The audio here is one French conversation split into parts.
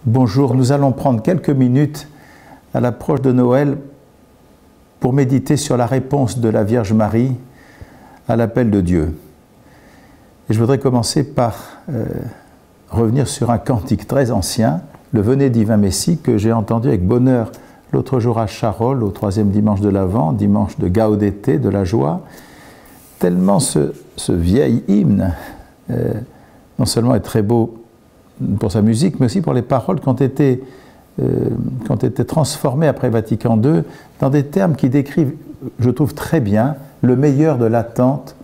Bonjour, nous allons prendre quelques minutes à l'approche de Noël pour méditer sur la réponse de la Vierge Marie à l'appel de Dieu. Et je voudrais commencer par revenir sur un cantique très ancien, le Venez divin Messie, que j'ai entendu avec bonheur l'autre jour à Charolles, au 3e dimanche de l'Avent, dimanche de Gaudete, de la joie. Tellement ce vieil hymne, non seulement est très beau pour sa musique, mais aussi pour les paroles qui ont été transformées après Vatican II dans des termes qui décrivent, je trouve très bien, le meilleur de l'attente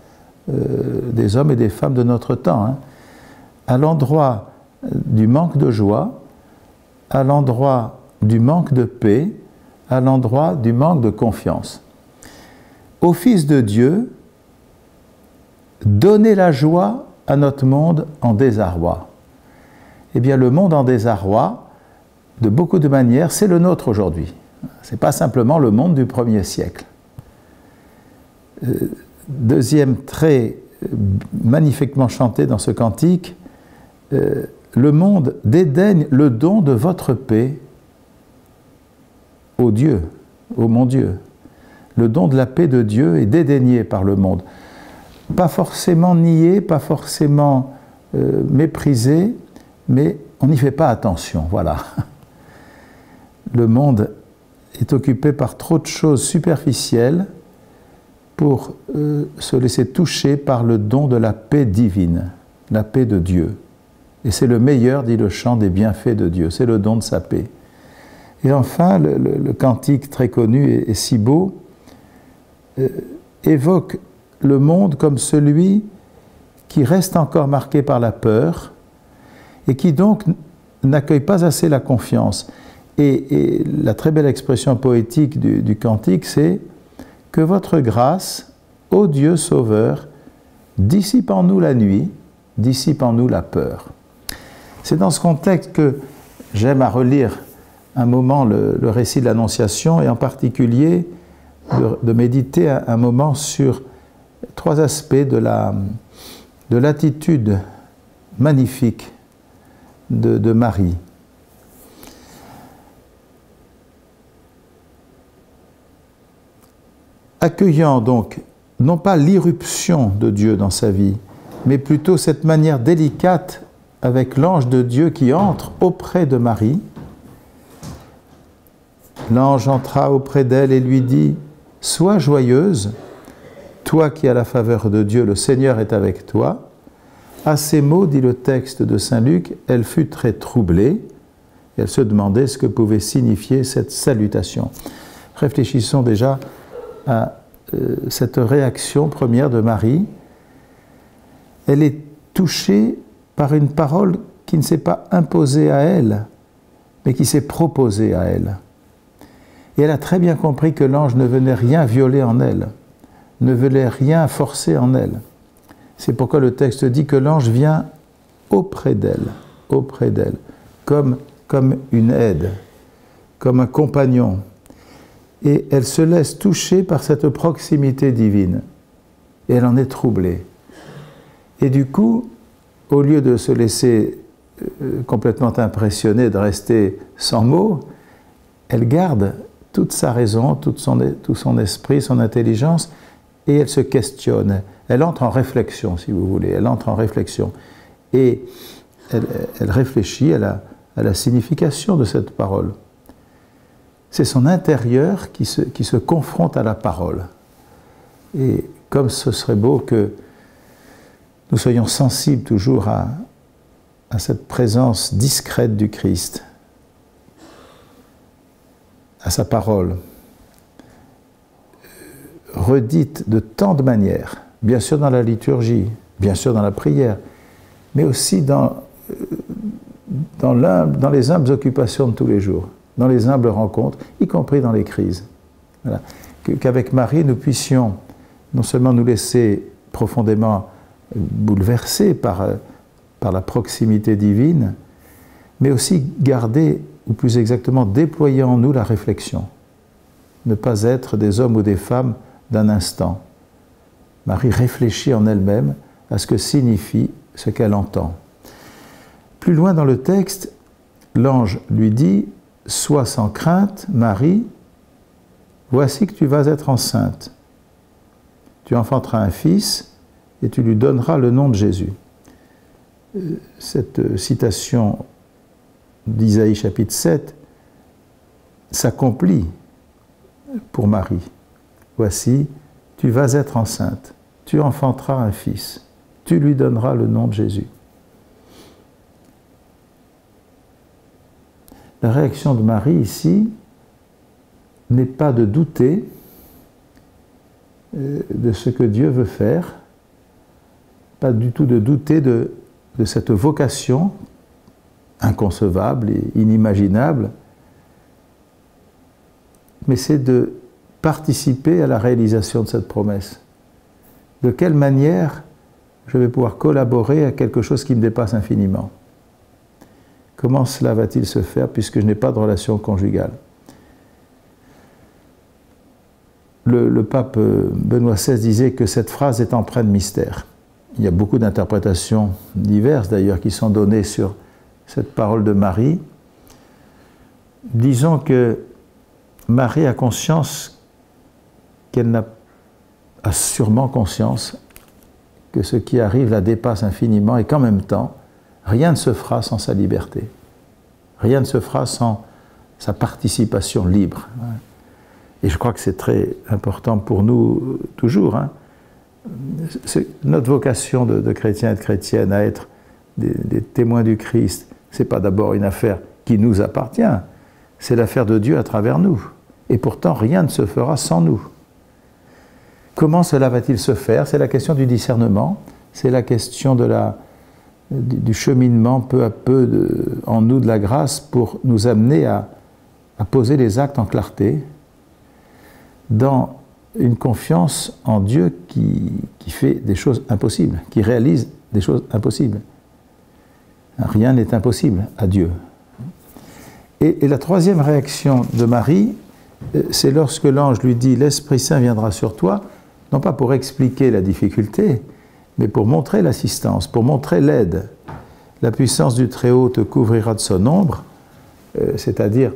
des hommes et des femmes de notre temps. Hein. À l'endroit du manque de joie, à l'endroit du manque de paix, à l'endroit du manque de confiance. Ô Fils de Dieu, donnez la joie à notre monde en désarroi. Eh bien, le monde en désarroi, de beaucoup de manières, c'est le nôtre aujourd'hui. Ce n'est pas simplement le monde du 1er siècle. Deuxième trait magnifiquement chanté dans ce cantique, le monde dédaigne le don de votre paix au Dieu, au mon Dieu. Le don de la paix de Dieu est dédaigné par le monde. Pas forcément nié, pas forcément méprisé, mais on n'y fait pas attention, voilà. Le monde est occupé par trop de choses superficielles pour se laisser toucher par le don de la paix divine, la paix de Dieu. Et c'est le meilleur, dit le chant, des bienfaits de Dieu, c'est le don de sa paix. Et enfin, le cantique très connu et si beau évoque le monde comme celui qui reste encore marqué par la peur et qui donc n'accueille pas assez la confiance. Et la très belle expression poétique du cantique, c'est « Que votre grâce, ô Dieu Sauveur, dissipe en nous la nuit, dissipe en nous la peur. » C'est dans ce contexte que j'aime à relire un moment le récit de l'Annonciation et en particulier de méditer un moment sur trois aspects de l'attitude magnifique de Marie. Accueillant donc non pas l'irruption de Dieu dans sa vie, mais plutôt cette manière délicate avec l'ange de Dieu qui entre auprès de Marie. L'ange entra auprès d'elle et lui dit « Sois joyeuse, toi qui as la faveur de Dieu, le Seigneur est avec toi. » À ces mots, dit le texte de saint Luc, elle fut très troublée et elle se demandait ce que pouvait signifier cette salutation. Réfléchissons déjà à cette réaction première de Marie. Elle est touchée par une parole qui ne s'est pas imposée à elle, mais qui s'est proposée à elle. Et elle a très bien compris que l'ange ne venait rien violer en elle, ne venait rien forcer en elle. C'est pourquoi le texte dit que l'ange vient auprès d'elle, comme une aide, comme un compagnon. Et elle se laisse toucher par cette proximité divine. Et elle en est troublée. Et du coup, au lieu de se laisser complètement impressionner, de rester sans mots, elle garde toute sa raison, tout son esprit, son intelligence, et elle se questionne. Elle entre en réflexion, si vous voulez. Elle entre en réflexion. Et elle réfléchit à la signification de cette parole. C'est son intérieur qui se confronte à la parole. Et comme ce serait beau que nous soyons sensibles toujours à cette présence discrète du Christ, à sa parole, redite de tant de manières, bien sûr dans la liturgie, bien sûr dans la prière, mais aussi dans les humbles occupations de tous les jours, dans les humbles rencontres, y compris dans les crises. Voilà. Qu'avec Marie, nous puissions non seulement nous laisser profondément bouleverser par la proximité divine, mais aussi garder, ou plus exactement déployer en nous la réflexion. Ne pas être des hommes ou des femmes d'un instant. Marie réfléchit en elle-même à ce que signifie ce qu'elle entend. Plus loin dans le texte, l'ange lui dit, « Sois sans crainte, Marie, voici que tu vas être enceinte. Tu enfanteras un fils et tu lui donneras le nom de Jésus. » Cette citation d'Isaïe chapitre 7 s'accomplit pour Marie. Voici, tu vas être enceinte, tu enfanteras un fils, tu lui donneras le nom de Jésus. La réaction de Marie ici n'est pas de douter de ce que Dieu veut faire, pas du tout de douter de cette vocation inconcevable et inimaginable, mais c'est de participer à la réalisation de cette promesse. De quelle manière je vais pouvoir collaborer à quelque chose qui me dépasse infiniment? Comment cela va-t-il se faire puisque je n'ai pas de relation conjugale? Le pape Benoît XVI disait que cette phrase est empreinte de mystère. Il y a beaucoup d'interprétations diverses d'ailleurs qui sont données sur cette parole de Marie. Disons que Marie a conscience qu'elle a sûrement conscience que ce qui arrive la dépasse infiniment et qu'en même temps, rien ne se fera sans sa liberté. Rien ne se fera sans sa participation libre. Et je crois que c'est très important pour nous toujours. Notre vocation de chrétiens et de chrétiennes à être des témoins du Christ, ce n'est pas d'abord une affaire qui nous appartient, c'est l'affaire de Dieu à travers nous. Et pourtant, rien ne se fera sans nous. Comment cela va-t-il se faire? C'est la question du discernement, c'est la question du cheminement peu à peu en nous de la grâce pour nous amener à poser les actes en clarté, dans une confiance en Dieu qui fait des choses impossibles, qui réalise des choses impossibles. Rien n'est impossible à Dieu. Et la troisième réaction de Marie, c'est lorsque l'ange lui dit « L'Esprit Saint viendra sur toi », non pas pour expliquer la difficulté, mais pour montrer l'assistance, pour montrer l'aide. La puissance du Très-Haut te couvrira de son ombre, c'est-à-dire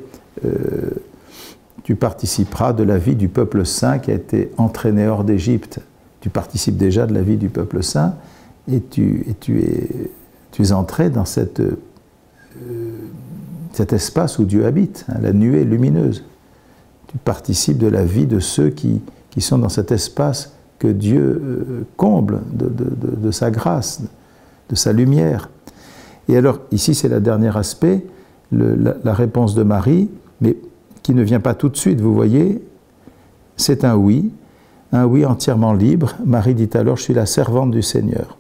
tu participeras de la vie du peuple saint qui a été entraîné hors d'Égypte. Tu participes déjà de la vie du peuple saint et tu es entré dans cet espace où Dieu habite, la nuée lumineuse. Tu participes de la vie de ceux qui sont dans cet espace que Dieu comble de sa grâce, de sa lumière. Et alors, ici, c'est le dernier aspect, la réponse de Marie, mais qui ne vient pas tout de suite, vous voyez, c'est un oui entièrement libre. Marie dit alors, je suis la servante du Seigneur.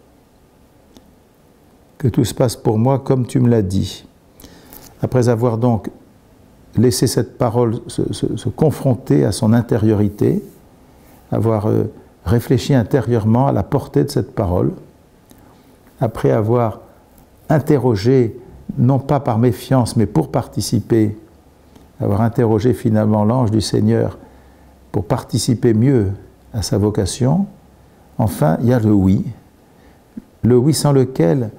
Que tout se passe pour moi comme tu me l'as dit. Après avoir donc laissé cette parole se confronter à son intériorité, avoir réfléchi intérieurement à la portée de cette parole, après avoir interrogé, non pas par méfiance, mais pour participer, avoir interrogé finalement l'ange du Seigneur pour participer mieux à sa vocation, enfin, il y a le oui sans lequel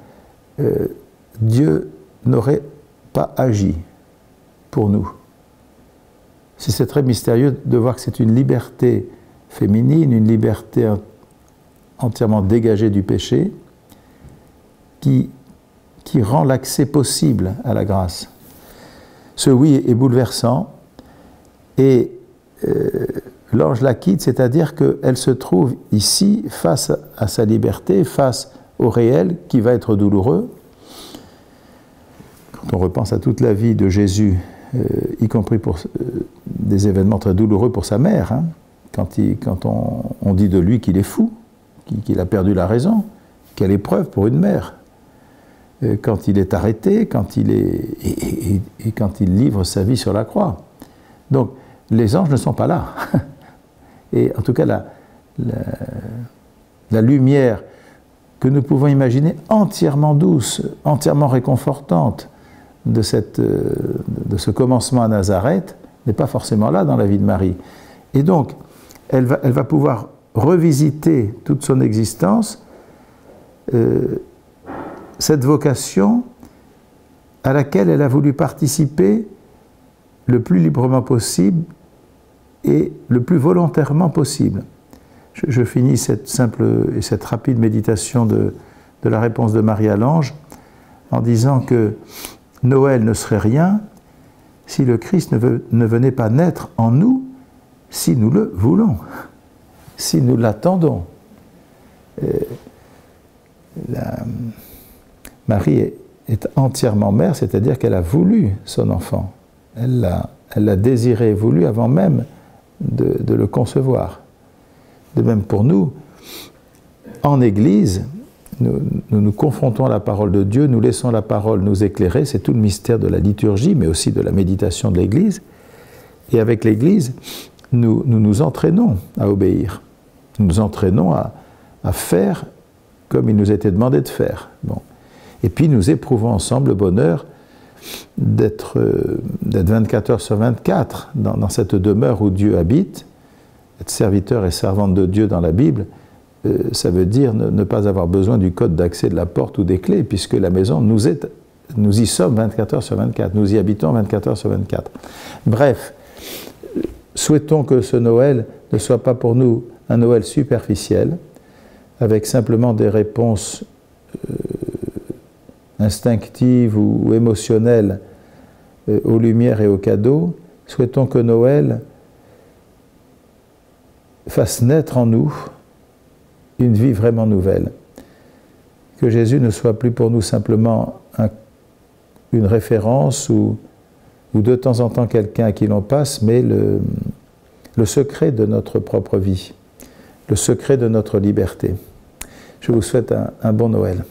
Dieu n'aurait pas agi pour nous. C'est très mystérieux de voir que c'est une liberté féminine, une liberté entièrement dégagée du péché, qui rend l'accès possible à la grâce. Ce oui est bouleversant et l'ange la quitte, c'est-à-dire qu'elle se trouve ici face à sa liberté, face au réel qui va être douloureux. Quand on repense à toute la vie de Jésus, y compris pour des événements très douloureux pour sa mère, quand on dit de lui qu'il est fou, qu'il a perdu la raison, quelle épreuve pour une mère. Quand il est arrêté, quand il livre sa vie sur la croix. Donc, les anges ne sont pas là. Et en tout cas, la lumière que nous pouvons imaginer entièrement douce, entièrement réconfortante de ce commencement à Nazareth n'est pas forcément là dans la vie de Marie. Et donc, elle va pouvoir revisiter toute son existence, cette vocation à laquelle elle a voulu participer le plus librement possible et le plus volontairement possible. Je finis cette simple et cette rapide méditation de la réponse de Marie à l'ange en disant que Noël ne serait rien si le Christ ne venait pas naître en nous, si nous le voulons, si nous l'attendons. Marie est entièrement mère, c'est-à-dire qu'elle a voulu son enfant. Elle l'a désiré et voulu avant même de le concevoir. De même pour nous, en Église, nous confrontons à la parole de Dieu, nous laissons la parole nous éclairer, c'est tout le mystère de la liturgie, mais aussi de la méditation de l'Église. Et avec l'Église, nous nous entraînons à obéir. Nous nous entraînons à faire comme il nous était demandé de faire. Bon. Et puis nous éprouvons ensemble le bonheur d'être 24 heures sur 24 dans cette demeure où Dieu habite. Être serviteur et servante de Dieu dans la Bible, ça veut dire ne pas avoir besoin du code d'accès de la porte ou des clés, puisque la maison, nous y sommes 24 heures sur 24, nous y habitons 24 heures sur 24. Bref, souhaitons que ce Noël ne soit pas pour nous un Noël superficiel, avec simplement des réponses instinctives ou émotionnelles aux lumières et aux cadeaux. Souhaitons que Noël fasse naître en nous une vie vraiment nouvelle. Que Jésus ne soit plus pour nous simplement une référence ou de temps en temps quelqu'un à qui l'on passe, mais le secret de notre propre vie, le secret de notre liberté. Je vous souhaite un bon Noël.